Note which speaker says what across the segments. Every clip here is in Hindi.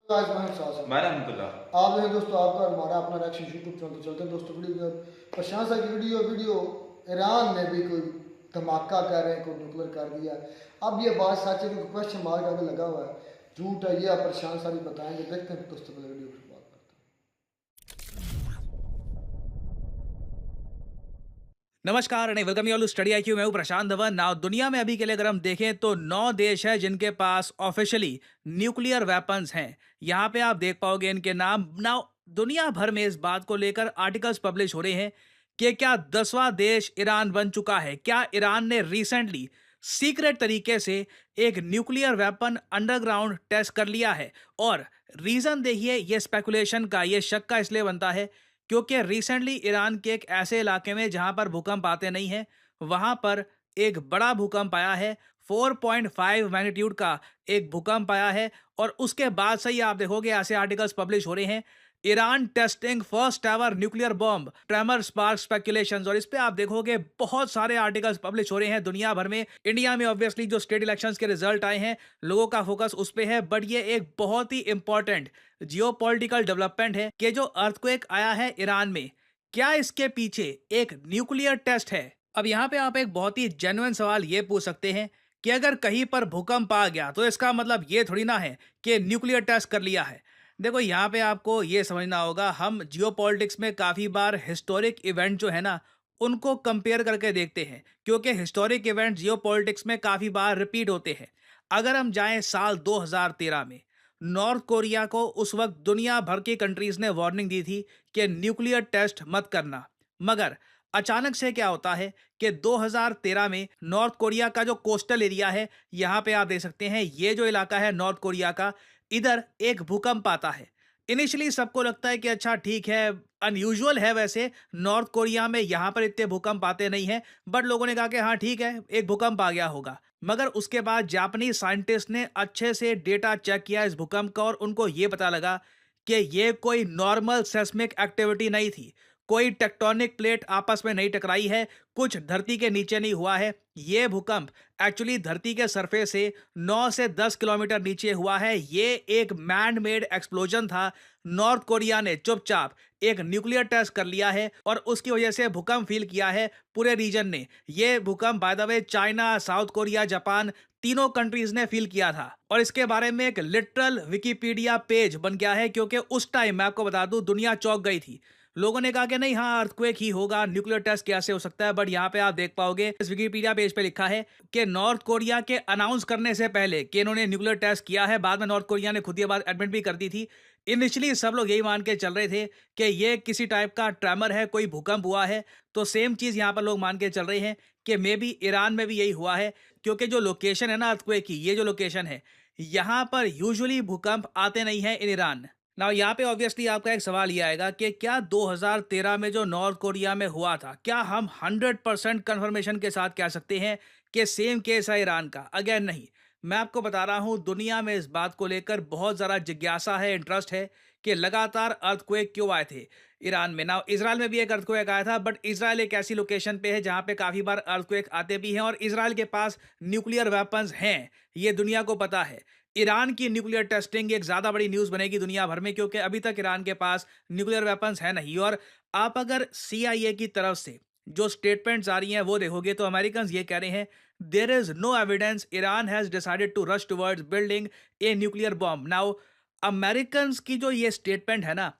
Speaker 1: आजमान साहब साहब
Speaker 2: मैं रहमतुल्लाह।
Speaker 1: आप जो है दोस्तों आपका और हमारा अपना रिएक्शन यूट्यूब चैनल चलते हैं दोस्तों। वीडियो प्रशांत साहब की वीडियो ईरान ने भी कोई धमाका कर रहे हैं, कोई न्यूक्लियर कर दिया। अब ये बात सच है क्योंकि क्वेश्चन मार्क आगे लगा हुआ है, झूठ है ये आप प्रशांत साहब भी बताएंगे। देखते हैं दोस्तों पहले वीडियो की बात करते हैं।
Speaker 3: नमस्कार and welcome you all to study IQ. मैं हूं प्रशांत धवन। नाउ दुनिया में अभी के लिए अगर हम देखें तो 9 देश हैं जिनके पास ऑफिशियली न्यूक्लियर वेपन्स हैं। यहां पे आप देख पाओगे इनके नाम। नाउ दुनिया भर में इस बात को लेकर आर्टिकल्स पब्लिश हो रहे हैं कि क्या 10वां देश ईरान बन चुका है। क्या ईरान ने रिसेंटली सीक्रेट तरीके से एक न्यूक्लियर वेपन अंडरग्राउंड टेस्ट कर लिया है। और रीजन देखिए, ये स्पेकुलेशन का, ये शक का इसलिए बनता है क्योंकि रिसेंटली ईरान के एक ऐसे इलाके में जहां पर भूकंप आते नहीं हैं, वहां पर एक बड़ा भूकंप आया है। 4.5 मैग्नीट्यूड का एक भूकंप आया है। और उसके बाद से ही आप देखोगे ऐसे आर्टिकल्स पब्लिश हो रहे हैं, Iran testing first ever nuclear bomb, tremor spark speculations. और इस पे आप देखोगे बहुत सारे आर्टिकल्स पब्लिश हो रहे हैं दुनिया भर में। इंडिया में ऑब्वियसली जो स्टेट इलेक्शंस के रिजल्ट आए हैं, लोगों का फोकस उस पे है। बट ये एक बहुत ही इंपॉर्टेंट जियोपॉलिटिकल डेवलपमेंट है कि जो अर्थक्वेक आया है ईरान में, क्या इसके पीछे एक न्यूक्लियर टेस्ट है। अब यहाँ पे आप एक बहुत ही जेन्युइन सवाल ये पूछ सकते हैं कि अगर कहीं पर भूकंप आ गया तो इसका मतलब ये थोड़ी ना है कि न्यूक्लियर टेस्ट कर लिया है। देखो यहाँ पे आपको ये समझना होगा, हम जियोपॉलिटिक्स में काफ़ी बार हिस्टोरिक इवेंट जो है ना, उनको कंपेयर करके देखते हैं क्योंकि हिस्टोरिक इवेंट जियोपॉलिटिक्स में काफ़ी बार रिपीट होते हैं। अगर हम जाएं साल 2013 में, नॉर्थ कोरिया को उस वक्त दुनिया भर की कंट्रीज ने वार्निंग दी थी कि न्यूक्लियर टेस्ट मत करना। मगर अचानक से क्या होता है कि 2013 में नॉर्थ कोरिया का जो कोस्टल एरिया है, यहाँ पे आप देख सकते हैं, ये जो इलाका है नॉर्थ कोरिया का, इधर एक भूकंप आता है। इनिशियली सबको लगता है कि अच्छा ठीक है, अनयूजुअल है वैसे, नॉर्थ कोरिया में यहाँ पर इतने भूकंप आते नहीं हैं। बट लोगों ने कहा कि हाँ ठीक है, एक भूकंप आ गया होगा। मगर उसके बाद जापानी साइंटिस्ट ने अच्छे से डेटा चेक किया इस भूकंप का और उनको ये पता लगा कि ये कोई नॉर्मल सेस्मिक एक्टिविटी नहीं थी। कोई टेक्टोनिक प्लेट आपस में नहीं टकराई है, कुछ धरती के नीचे नहीं हुआ है। ये भूकंप एक्चुअली धरती के सरफेस से 9 से 10 किलोमीटर नीचे हुआ है। ये एक मैन मेड एक्सप्लोजन था। नॉर्थ कोरिया ने चुपचाप एक न्यूक्लियर टेस्ट कर लिया है और उसकी वजह से भूकंप फील किया है पूरे रीजन ने। ये भूकंप by the way China, south Korea, Japan, तीनों कंट्रीज ने फील किया था। और इसके बारे में एक लिटरल विकिपीडिया पेज बन गया है क्योंकि उस टाइम मैं आपको बता दूं, दुनिया चौंक गई थी। लोगों ने कहा कि नहीं, हाँ अर्थक्वेक ही होगा, न्यूक्लियर टेस्ट कैसे हो सकता है। बट यहाँ पे आप देख पाओगे इस विकिपीडिया पेज पे लिखा है कि नॉर्थ कोरिया के अनाउंस करने से पहले कि इन्होंने न्यूक्लियर टेस्ट किया है, बाद में नॉर्थ कोरिया ने खुद ये बात एडमिट भी कर दी थी। इनिशियली सब लोग यही मान के चल रहे थे कि ये किसी टाइप का ट्रेमर है, कोई भूकंप हुआ है। तो सेम चीज़ यहाँ पर लोग मान के चल रहे हैं कि मे बी ईरान में भी यही हुआ है क्योंकि जो लोकेशन है ना अर्थक्वेक की, ये जो लोकेशन है, यहाँ पर यूजुअली भूकंप आते नहीं हैं इन ईरान। नाउ यहाँ पे ऑब्वियसली आपका एक सवाल ये आएगा कि क्या 2013 में जो नॉर्थ कोरिया में हुआ था, क्या हम 100% कन्फर्मेशन के साथ कह सकते हैं कि सेम केस है ईरान का? अगेन नहीं। मैं आपको बता रहा हूँ, दुनिया में इस बात को लेकर बहुत ज़्यादा जिज्ञासा है, इंटरेस्ट है कि लगातार अर्थक्वेक क्यों आए थे ईरान में। नाउ इजराइल में भी एक अर्थक्वेक आया था, बट इजराइल एक ऐसी लोकेशन पे है जहाँ पे काफ़ी बार अर्थक्वेक आते भी हैं और इजराइल के पास न्यूक्लियर वेपन्स हैं, ये दुनिया को पता है। ईरान की न्यूक्लियर टेस्टिंग एक ज़्यादा बड़ी न्यूज़ बनेगी दुनिया भर में क्योंकि अभी तक ईरान के पास न्यूक्लियर वेपन्स है नहीं। और आप अगर सीआईए की तरफ से जो स्टेटमेंट्स आ रही हैं वो देखोगे तो अमेरिकन ये कह रहे हैं, there is no evidence Iran has decided to rush towards building a nuclear bomb. Now American की जो ये स्टेटमेंट है ना,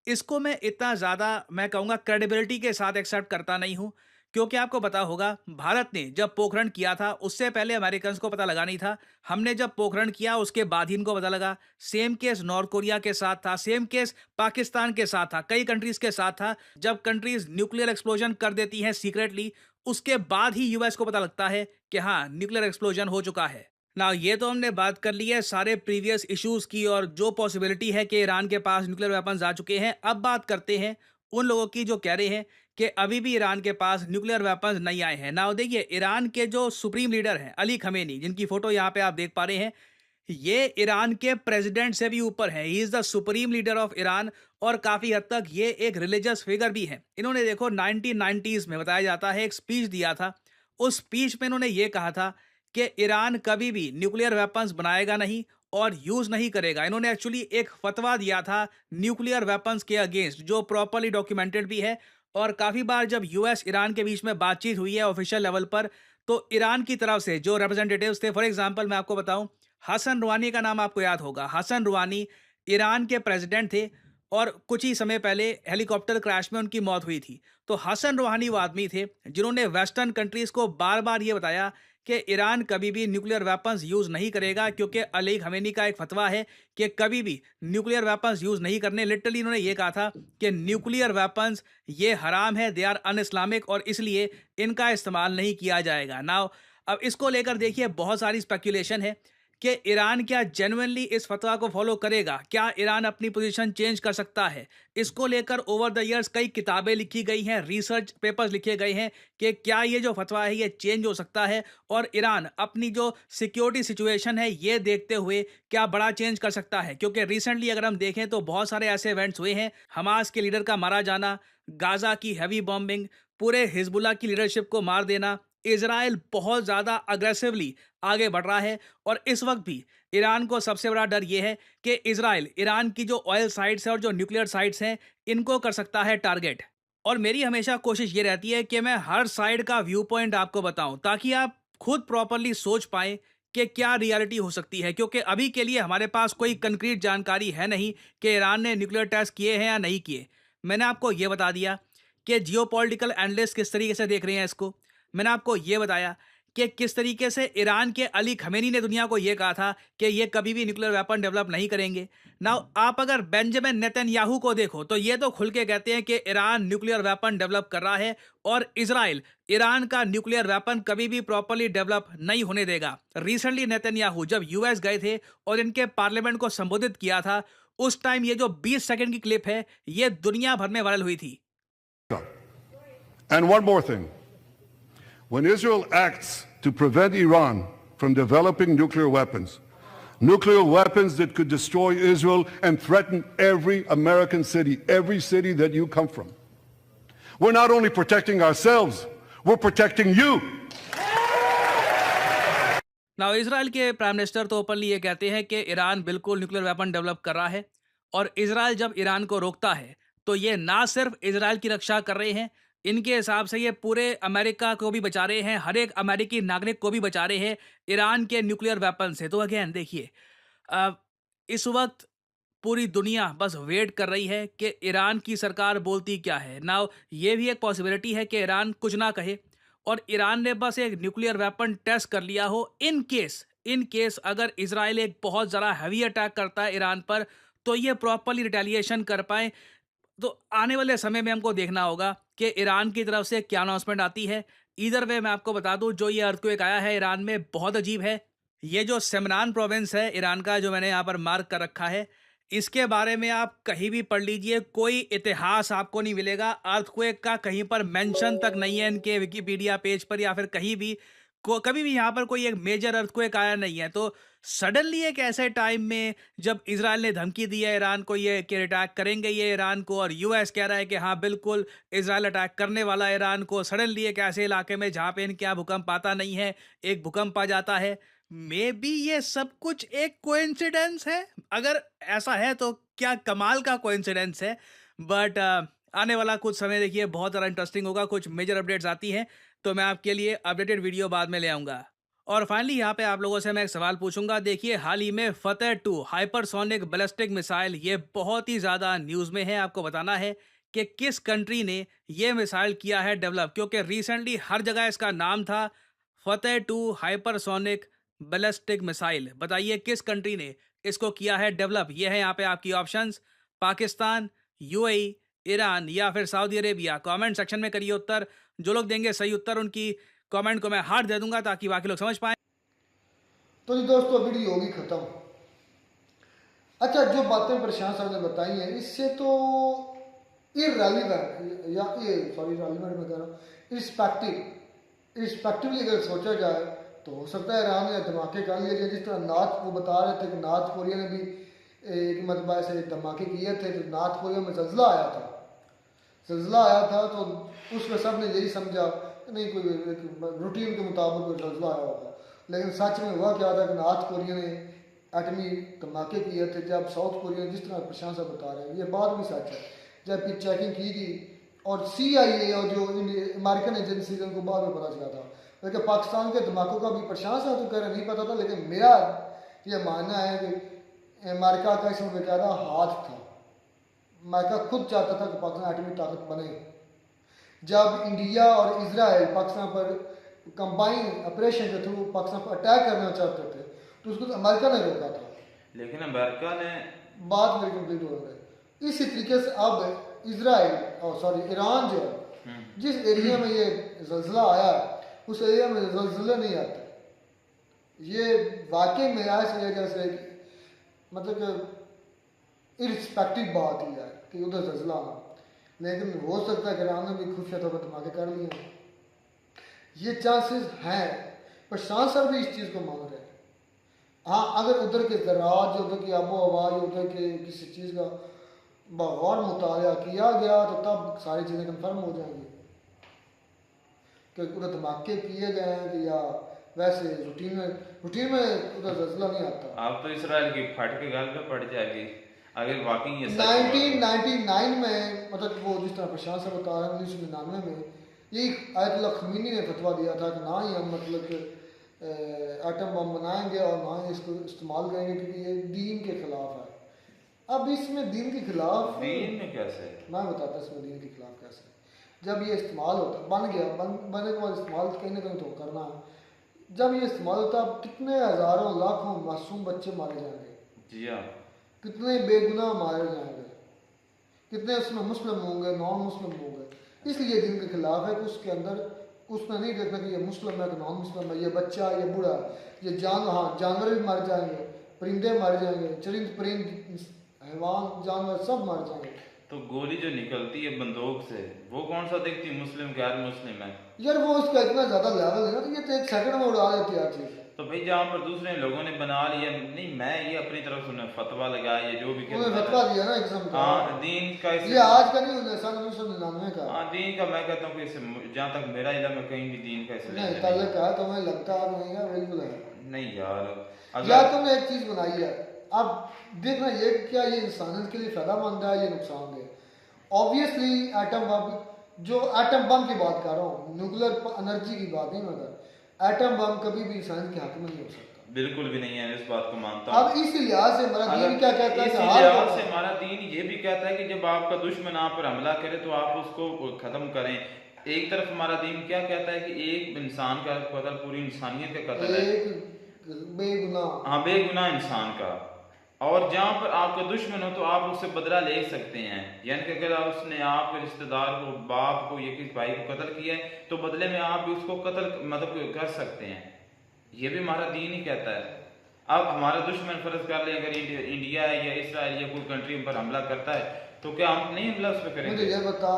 Speaker 3: इसको मैं इतना ज़्यादा, मैं कहूँगा, क्रेडिबिलिटी के साथ एक्सेप्ट करता नहीं हूँ। क्योंकि आपको पता होगा, भारत ने जब पोखरण किया था उससे पहले अमेरिकन को पता लगा नहीं था। हमने जब पोखरण किया उसके बाद ही इनको पता लगा। सेम केस नॉर्थ कोरिया के साथ था, सेम केस पाकिस्तान के साथ था, कई कंट्रीज के साथ था। जब कंट्रीज न्यूक्लियर एक्सप्लोजन कर देती हैं सीक्रेटली, उसके बाद ही यूएस को पता लगता है कि हाँ न्यूक्लियर एक्सप्लोजन हो चुका है। ना ये तो हमने बात कर ली है सारे प्रीवियस इश्यूज की और जो पॉसिबिलिटी है कि ईरान के पास न्यूक्लियर वेपन्स आ चुके हैं। अब बात करते हैं उन लोगों की जो कह रहे हैं कि अभी भी ईरान के पास न्यूक्लियर वेपन्स नहीं आए हैं। ना देखिए, ईरान के जो सुप्रीम लीडर हैं अली खमेनी, जिनकी फोटो यहाँ पे आप देख पा रहे हैं, ये ईरान के प्रेसिडेंट से भी ऊपर है। He is the supreme leader of Iran और काफी हद तक ये एक रिलीजियस फिगर भी है। इन्होंने देखो 1990s में, बताया जाता है, एक स्पीच दिया था। उस स्पीच में इन्होंने ये कहा था कि ईरान कभी भी न्यूक्लियर वेपन्स बनाएगा नहीं और यूज नहीं करेगा। इन्होंने एक्चुअली एक फतवा दिया था न्यूक्लियर वेपन्स के अगेंस्ट, जो प्रॉपरली डॉक्यूमेंटेड भी है। और काफी बार जब यूएस ईरान के बीच में बातचीत हुई है ऑफिशियल लेवल पर, तो ईरान की तरफ से जो रिप्रेजेंटेटिव्स थे, फॉर एग्जांपल मैं आपको बताऊं, हसन रूहानी का नाम आपको याद होगा। हसन रूहानी ईरान के प्रेसिडेंट थे और कुछ ही समय पहले हेलीकॉप्टर क्रैश में उनकी मौत हुई थी। तो हसन रूहानी वो आदमी थे जिन्होंने वेस्टर्न कंट्रीज को बार बार ये बताया कि ईरान कभी भी न्यूक्लियर वेपन्स यूज नहीं करेगा, क्योंकि अली खमेनी का एक फतवा है कि कभी भी न्यूक्लियर वेपन्स यूज नहीं करने। लिटरली इन्होंने ये कहा था कि न्यूक्लियर वेपन्स ये हराम है, दे आर अन इस्लामिक, और इसलिए इनका इस्तेमाल नहीं किया जाएगा। नाउ अब इसको लेकर देखिए बहुत सारी स्पेकुलेशन है कि ईरान क्या जेन्युइनली इस फतवा को फॉलो करेगा, क्या ईरान अपनी पोजीशन चेंज कर सकता है। इसको लेकर ओवर द इयर्स कई किताबें लिखी गई हैं, रिसर्च पेपर्स लिखे गए हैं कि क्या ये जो फतवा है ये चेंज हो सकता है, और ईरान अपनी जो सिक्योरिटी सिचुएशन है ये देखते हुए क्या बड़ा चेंज कर सकता है। क्योंकि रिसेंटली अगर हम देखें तो बहुत सारे ऐसे इवेंट्स हुए हैं, हमास के लीडर का मारा जाना, गाजा की हैवी बॉम्बिंग, पूरे हिजबुल्लाह की लीडरशिप को मार देना, इजराइल बहुत ज़्यादा अग्रेसिवली आगे बढ़ रहा है। और इस वक्त भी ईरान को सबसे बड़ा डर यह है कि इजराइल ईरान की जो ऑयल साइट्स है और जो न्यूक्लियर साइट्स हैं इनको कर सकता है टारगेट। और मेरी हमेशा कोशिश ये रहती है कि मैं हर साइड का व्यू पॉइंट आपको बताऊं, ताकि आप खुद प्रॉपरली सोच पाएं कि क्या रियलिटी हो सकती है। क्योंकि अभी के लिए हमारे पास कोई कंक्रीट जानकारी है नहीं कि ईरान ने न्यूक्लियर टेस्ट किए हैं या नहीं किए। मैंने आपको यह बता दिया कि जियोपॉलिटिकल एनालिस्ट किस तरीके से देख रहे हैं इसको। मैंने आपको यह बताया कि किस तरीके से ईरान के अली खमेनी ने दुनिया को यह कहा था कि ये कभी भी न्यूक्लियर वेपन डेवलप नहीं करेंगे। नाउ आप अगर बेंजामिन नेतन्याहू को देखो तो ये तो खुल के कहते हैं कि ईरान न्यूक्लियर वेपन डेवलप कर रहा है, और इजराइल ईरान का न्यूक्लियर वेपन कभी भी प्रॉपरली डेवलप नहीं होने देगा। रिसेंटली नेतन्याहू जब यूएस गए थे और इनके पार्लियामेंट को संबोधित किया था, उस टाइम ये जो 20 सेकंड की क्लिप है ये दुनिया भर में वायरल हुई थी।
Speaker 2: And one more thing. When Israel acts to prevent Iran from developing nuclear weapons that could destroy Israel and threaten every American city, every city that you come from, we're not only protecting ourselves, we're protecting you.
Speaker 3: Now Israel के प्राइम मिनिस्टर तो ओपनली ये कहते हैं कि ईरान बिल्कुल न्यूक्लियर वेपन डेवलप कर रहा है, और इजराइल जब ईरान को रोकता है तो ये ना सिर्फ इजराइल की रक्षा कर रहे हैं, इनके हिसाब से ये पूरे अमेरिका को भी बचा रहे हैं, हर एक अमेरिकी नागरिक को भी बचा रहे हैं ईरान के न्यूक्लियर वेपन से। तो अगेन देखिए, इस वक्त पूरी दुनिया बस वेट कर रही है कि ईरान की सरकार बोलती क्या है। नाउ ये भी एक पॉसिबिलिटी है कि ईरान कुछ ना कहे और ईरान ने बस एक न्यूक्लियर वेपन टेस्ट कर लिया हो। इन केस अगर इजराइल एक बहुत ज़्यादा हैवी अटैक करता है ईरान पर, तो ये प्रॉपरली रिटेलिएशन कर पाए। तो आने वाले समय में हमको देखना होगा कि ईरान की तरफ से क्या अनाउंसमेंट आती है। इधर वे मैं आपको बता दूं, जो ये अर्थक्वेक आया है ईरान में बहुत अजीब है। ये जो सेमनान प्रोविंस है ईरान का, जो मैंने यहाँ पर मार्क कर रखा है, इसके बारे में आप कहीं भी पढ़ लीजिए, कोई इतिहास आपको नहीं मिलेगा अर्थक्वेक का, कहीं पर मेंशन तक नहीं है इनके विकिपीडिया पेज पर या फिर कहीं भी कभी भी यहाँ पर कोई एक मेजर अर्थक्वेक आया नहीं है। तो सडनली एक ऐसे टाइम में जब इजराइल ने धमकी दी है ईरान को ये कि अटैक करेंगे ये ईरान को, और यूएस कह रहा है कि हाँ बिल्कुल इजराइल अटैक करने वाला है ईरान को, सडनली एक ऐसे इलाके में जहाँ पे इनके यहाँ भूकंप आता नहीं है, एक भूकंप आ जाता है। मे बी ये सब कुछ एक कोइंसिडेंस है। अगर ऐसा है तो क्या कमाल का कोइंसिडेंस है। बट आने वाला कुछ समय देखिए बहुत ज़्यादा इंटरेस्टिंग होगा। कुछ मेजर अपडेट्स आती हैं तो मैं आपके लिए अपडेटेड वीडियो बाद में ले आऊँगा। और फाइनली यहाँ पे आप लोगों से मैं एक सवाल पूछूंगा। देखिए, हाल ही में फतेह 2 हाइपरसोनिक बैलिस्टिक मिसाइल ये बहुत ही ज़्यादा न्यूज़ में है। आपको बताना है कि किस कंट्री ने ये मिसाइल किया है डेवलप, क्योंकि रिसेंटली हर जगह इसका नाम था फतेह 2 हाइपरसोनिक बैलिस्टिक मिसाइल। बताइए किस कंट्री ने इसको किया है डेवलप। ये है यहाँ पे आपकी ऑप्शंस, पाकिस्तान, यूएई, ईरान या फिर सऊदी अरेबिया। कमेंट सेक्शन में करिए उत्तर। जो लोग देंगे सही उत्तर उनकी कमेंट को मैं हार्ट दे दूंगा ताकि बाकी लोग समझ पाएं।
Speaker 1: तो जी दोस्तों, वीडियो होगी खत्म। अच्छा, जो बातें प्रशांत साहब ने बताई हैं इससे तो इररेलेवेंट या रेलिवेंट में कह रहा हूँ, रिस्पेक्टिवली अगर सोचा जाए तो हो सकता है ईरान ने धमाके कर लिए थे। जिस तरह नार्थ को बता रहे थे कि नॉर्थ कोरिया ने भी एक मतलब ऐसे धमाके किए थे, तो नॉर्थ कोरिया में ज़ल्ज़ला आया था तो उसमें सब ने यही समझा कि नहीं, कोई रूटीन के मुताबिक कोई ज़ल्ज़ला आया होगा। लेकिन सच में हुआ क्या था कि नॉर्थ कोरिया ने एटमी धमाके किए थे, जब साउथ कोरिया जिस तरह प्रशांत साहब बता रहे हैं ये बात भी सच है, जब फिर चेकिंग की गई और CIA और जो अमेरिकन एजेंसी उनको बाद में पता चला था, लेकिन पाकिस्तान के धमाकों का भी प्रशांत साहब तो कह रहे नहीं पता था, लेकिन मेरा ये मानना है कि अमेरिका का इसमें बेकायदा हाथ था। अमेरिका खुद चाहता था कि पाकिस्तान एटमी ताकत बने। जब इंडिया और इजराइल पाकिस्तान पर कंबाइन ऑपरेशन के थ्रू पाकिस्तान पर अटैक करना चाहते थे तो उसको अमेरिका ने रोका था।
Speaker 4: लेकिन अमेरिका ने
Speaker 1: बात मेरी कंप्लीट हो रही है। इसी तरीके से अब इजराइल और सॉरी ईरान जो है, जिस एरिया में ये जल्जला आया उस एरिया में जल्जले नहीं आते। ये वाकई में ऐसी है जैसे मतलब कि इरिस्पेक्टिव बात ही है कि उधर जल्जला आना, लेकिन हो सकता है कि ईरान ने भी खुफिया तौर पर धमाके कर लिए हैं। ये चांसेस हैं, प्रशांत सर भी इस चीज़ को मान रहे हैं। हाँ, अगर उधर के ज़रात, उधर की आबो हवा, उधर के किसी चीज़ का बगौर मुताला किया गया तो तब सारी चीज़ें कंफर्म हो जाएंगी कि उधर धमाके किए गए हैं कि या वैसे रूटीन में उधर जल्जला नहीं आता।
Speaker 4: आप तो इसराइल की फट के गाल पे पड़ जाएगी अगर वाकई ये सच हुआ।
Speaker 1: 1999 में मतलब वो जिस तरह प्रशांत से बता रहे हैं 1999 में ये आयतुल्लाह खमीनी ने फतवा दिया था कि ना ही हम मतलब एटम बम बनाएंगे और ना ही इसको इस्तेमाल करेंगे क्योंकि ये दीन के खिलाफ है। अब इसमें दीन के खिलाफ
Speaker 4: दीन में कैसे?
Speaker 1: मैं बताता इसमें दीन के खिलाफ कैसे। जब ये इस्तेमाल होता बन गया बनने के बाद इस्तेमाल कहीं ना कहीं तो करना है। जब ये इस्तेमाल होता है कितने हज़ारों लाखों मासूम बच्चे मारे जाएंगे,
Speaker 4: जी हाँ,
Speaker 1: कितने बेगुनाह मारे जाएंगे, कितने उसमें मुस्लिम होंगे, नॉन मुस्लिम होंगे। इसलिए दीन के खिलाफ है कि उसके अंदर उसने नहीं देखना कि ये मुस्लिम है कि नॉन मुस्लिम है, ये बच्चा ये बूढ़ा, ये जानवर भी मर जाएंगे, परिंदे मर जाएंगे, चरिंद परिंद हैवान जानवर सब मर जाएंगे।
Speaker 4: तो गोली जो निकलती है बंदूक से वो कौन सा देखती है, मुस्लिम गैर मुस्लिम है?
Speaker 1: यार वो उसका इतना ज़्यादा लेवल है ना तो ये तो एक सेकंड में उड़ा देती है हर चीज़।
Speaker 4: तो भाई जहाँ पर दूसरे लोगों ने बना लिया, नहीं मैं ये अपनी तरफ से फतवा लगाया ये जो भी
Speaker 1: उन्होंने फतवा दिया ना एक किस्म का।
Speaker 4: हाँ, दीन का
Speaker 1: ये आज का नहीं होता, सन 1999 का।
Speaker 4: हाँ, दीन का मैं कहता हूँ कि इससे जहाँ तक मेरा इल्म है कहीं भी दीन का इससे
Speaker 1: नहीं ताल्लुक है, तुम्हें लगता है नहीं है, बिल्कुल है।
Speaker 4: नहीं यार,
Speaker 1: यार तुमने एक चीज़ बनाई है, अब देखना ये क्या ये इंसानियत के लिए फायदामंद है ये नुकसानदेह। ऑब्वियसली एटम बम, जो एटम बम की बात कर रहा हूँ, न्यूक्लियर एनर्जी की बात नहीं, मगर एटम बम कभी भी इंसान के हक में नहीं हो सकता।
Speaker 4: बिल्कुल भी नहीं है, इस बात को मानता हूँ।
Speaker 1: अब इस लिहाज से हमारा दीन क्या कहता है?
Speaker 4: इस लिहाज से हमारा दीन ये भी कहता है कि जब आपका दुश्मन आप पर हमला करे तो आप उसको खत्म करें। एक तरफ हमारा दीन क्या कहता है कि एक इंसान का कत्ल पूरी इंसानियत का कत्ल है,
Speaker 1: एक बेगुनाह,
Speaker 4: हाँ बेगुनाह इंसान का। और जहाँ पर आपका दुश्मन हो तो आप उससे बदला ले सकते हैं, यानी कि अगर उसने आपके रिश्तेदार को, बाप को या किसी भाई को कत्ल किया है तो बदले में आप भी उसको कत्ल मतलब कर सकते हैं। ये भी हमारा दीन ही कहता है। अब हमारा दुश्मन फर्ज कर ले अगर इंडिया है या इसराइल या कोई कंट्री पर हमला करता है तो क्या हम नहीं हमला उस पर करेंगे?
Speaker 1: मुझे ये बता,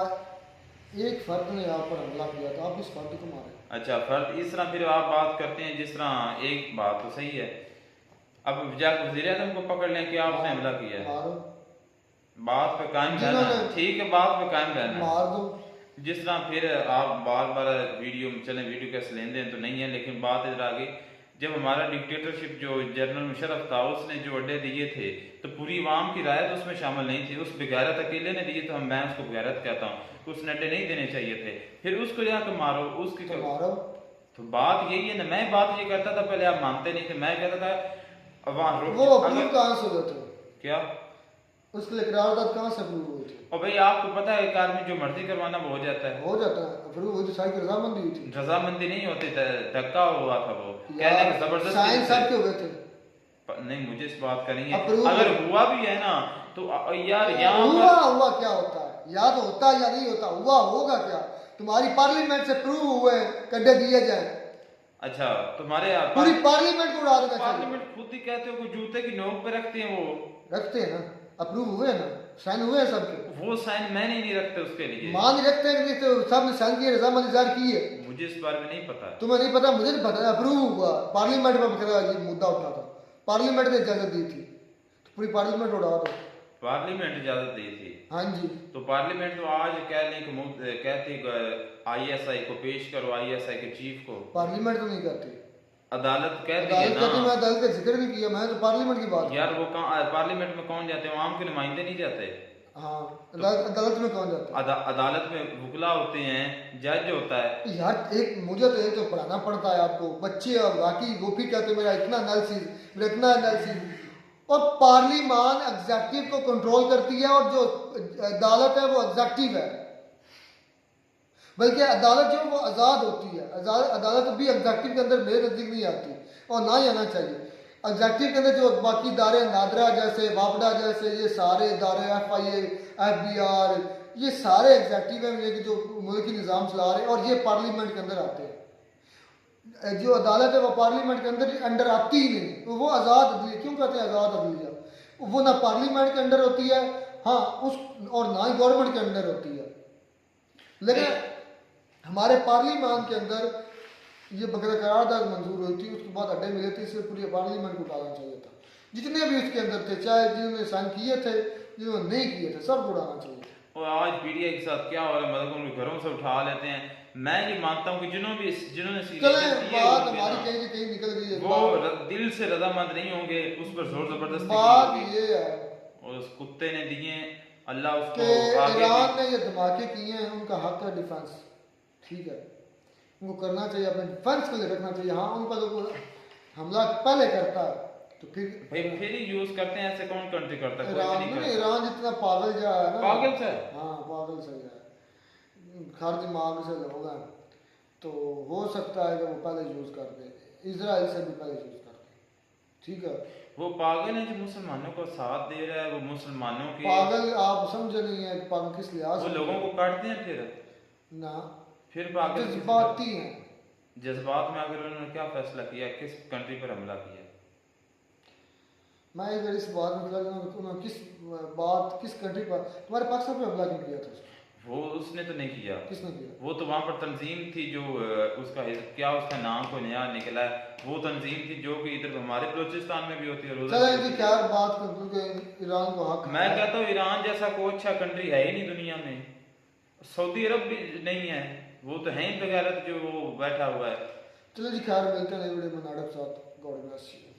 Speaker 1: एक फर्द ने आप पर हमला किया तो आप इस फर्द को मारे।
Speaker 4: अच्छा, फर्द इस तरह फिर आप बात करते हैं जिस तरह एक बात तो सही है, अब जाकर वज़ीर आज़म को पकड़ लें कि आपने हमला किया है,
Speaker 1: मारो,
Speaker 4: बात पे कायम रहना, ठीक है बात पे कायम रहना,
Speaker 1: मार दो।
Speaker 4: जिस तरह फिर आप बार बार वीडियो चलें, वीडियो कैसे लेन देन तो नहीं है, लेकिन बात इधर आ गई जब हमारा डिक्टेटरशिप जो जनरल मुशर्रफ था उसने जो अड्डे दिए थे तो पूरी आवाम की राय तो उसमें शामिल नहीं थी, उस बेगैरत अकेले ने दिए तो मैं उसको बेगैरत कहता हूँ। उसने अड्डे नहीं देने चाहिए थे, फिर उसको जाकर मारो, उसकी
Speaker 1: तो मारो।
Speaker 4: तो बात यही है ना, मैं बात ये करता था पहले, आप मानते नहीं थे, मैं कहता था वहाँ
Speaker 1: वो अप्रूव कहाँ से हुए थे?
Speaker 4: क्या
Speaker 1: उसके लिए करारदाद कहाँ से अप्रूव हुई थी?
Speaker 4: और भाई आपको पता है एक आदमी जो मर्जी करवाना वो हो जाता है,
Speaker 1: हो जाता है अप्रूव हुई थी, सारी की रजामंदी हुई थी।
Speaker 4: रजामंदी नहीं होती, धक्का हुआ था वो, कहने का जबरदस्ती
Speaker 1: साइन सब के हुए थे।
Speaker 4: नहीं मुझे इस बात का नहीं है,
Speaker 1: Approve
Speaker 4: अगर हुआ भी है ना तो यार यहाँ
Speaker 1: हुआ क्या होता है, या तो होता है या नहीं होता, हुआ होगा क्या? तुम्हारी पार्लियामेंट से प्रूव हुए कड्डे दिए जाए।
Speaker 4: अच्छा, तुम्हारे यार
Speaker 1: पूरी पार्लियामेंट को उड़ा देना चाहिए।
Speaker 4: पार्लियामेंट खुद ही कहते हो कि जूते की नोक पे रखते हैं, वो
Speaker 1: रखते हैं ना, अप्रूव हुए ना, साइन हुए हैं सबके।
Speaker 4: वो साइन मैंने नहीं रखते उसके लिए,
Speaker 1: मान रखते हैं कि तो सबने साइन किए, रजामंदी जाहिर की है।
Speaker 4: मुझे इस बारे में नहीं पता।
Speaker 1: तुम्हें नहीं पता, मुझे नहीं पता, अप्रूव हुआ पार्लियामेंट में ये मुद्दा उठा था, पार्लियामेंट ने इजाजत दी थी, तो पूरी पार्लियामेंट उड़ा दो।
Speaker 4: पार्लियामेंट इजाजत दी थी?
Speaker 1: हाँ जी।
Speaker 4: तो पार्लियामेंट तो आज कह लें कि कहती ISI को पेश करो, ISI के चीफ को।
Speaker 1: पार्लियामेंट तो नहीं करती,
Speaker 4: अदालत कहती है
Speaker 1: अदालत कहती है,
Speaker 4: ना
Speaker 1: मैं अदालत का जिक्र नहीं किया, मैं तो पार्लियामेंट की बात
Speaker 4: यार, वो कहाँ पार्लियामेंट में कौन जाते हैं? आम के नुमाइंदे नहीं जाते।
Speaker 1: हाँ, अदालत में कौन जाता है?
Speaker 4: अदालत में वकला होते हैं, जज होता है।
Speaker 1: यार एक मुझे तो एक तो पढ़ाना पड़ता है आपको, बच्चे और बाकी वो भी कहते हैं मेरा इतना एनालिसिस, मेरा इतना एनालिसिस। और पार्लियामान एग्जेक्टिव को कंट्रोल करती है और जो अदालत है वो एग्जेक्टिव है, बल्कि अदालत जो है वो आज़ाद होती है। अदालत भी एग्जेक्टिव के अंदर मेरे नज़दीक नहीं आती और ना ही आना चाहिए। एग्जेक्टिव के अंदर जो बाकी इदारे, नादरा जैसे, वापडा जैसे, ये सारे इदारे, FIA, FBR, ये सारे एग्जेक्टिव हैं, ये कि जो मुल्की निज़ाम चला रहे हैं, और ये पार्लियामेंट के अंदर आते हैं। जो अदालत है वो पार्लियामेंट के अंदर आती ही नहीं, तो वो आज़ाद अदलिया। क्यों कहते हैं आज़ाद अदलिया? वो ना पार्लियामेंट के अंदर होती है, हाँ उस, और ना ही गवर्नमेंट के अंदर होती है। लेकिन हमारे पार्लियामान के अंदर ये बगैर करारदाद मंजूर हुई थी, उसके बाद अड्डे मिले थे, इससे पूरे पार्लियामेंट को उठाना चाहिए था। जितने भी उसके अंदर थे, चाहे जिन्होंने साइन किए थे, जिन्होंने नहीं किए थे, सबको उठाना चाहिए था।
Speaker 4: और आज पीडीआई के साथ क्या हो रहा है, मतलब उनको घरों से उठा लेते हैं। मैं ये मानता हूँ कि जिन्होंने
Speaker 1: चले बात हमारी कहीं कहीं निकल गई है,
Speaker 4: वो दिल से रजामंद नहीं होंगे, उस पर जोर जबरदस्ती
Speaker 1: बात ये है
Speaker 4: और उस कुत्ते ने दिए, अल्लाह उसको
Speaker 1: कि
Speaker 4: आगे
Speaker 1: ईरान ने ये धमाके किए हैं, उनका हक है डिफेंस, ठीक है, उनको करना चाहिए, अपने डिफेंस के लिए रखना चाहिए। हाँ, उन पर हमला पहले करता है तो
Speaker 4: फिर ही यूज करते हैं, ऐसे कौन कंट्री करता है?
Speaker 1: ईरान नहीं, ईरान जितना पागल जा है ना,
Speaker 4: पागल से,
Speaker 1: हाँ पागल से है, हर दिमाग से लोग हैं, तो हो सकता है कि वो पहले यूज कर दे, इजराइल से भी पहले यूज कर दे, ठीक है।
Speaker 4: वो पागल है जो मुसलमानों को साथ दे रहा है, वो मुसलमानों के
Speaker 1: पागल आप समझे नहीं है, पागल किस लिहाज
Speaker 4: वो
Speaker 1: से
Speaker 4: लोगों को काटते हैं
Speaker 1: ना,
Speaker 4: फिर पागल
Speaker 1: जज्बाती हैं।
Speaker 4: जज्बात में अगर उन्होंने क्या फैसला किया, किस कंट्री पर हमला किया?
Speaker 1: मैं अगर इस बात में उन्होंने किस कंट्री पर, तुम्हारे पाकिस्तान पे हमला क्यों किया था?
Speaker 4: वो उसने तो नहीं किया।
Speaker 1: किसने किया?
Speaker 4: वो तो वहाँ पर तंजीम थी जो उसका क्या उसका नाम कोई नया निकला है, वो तंजीम थी जो कि इधर हमारे बलूचिस्तान में भी होती है।
Speaker 1: चलें जी, क्या बात करते ईरान को हक,
Speaker 4: मैं कहता हूँ ईरान जैसा कोई अच्छा कंट्री है ही नहीं दुनिया में। सऊदी अरब भी नहीं है, वो तो है ही बगैरत जो वो बैठा हुआ है।
Speaker 1: चलो जी, खैर मिलते हैं नई वीडियो में नाडक साथ। God bless you.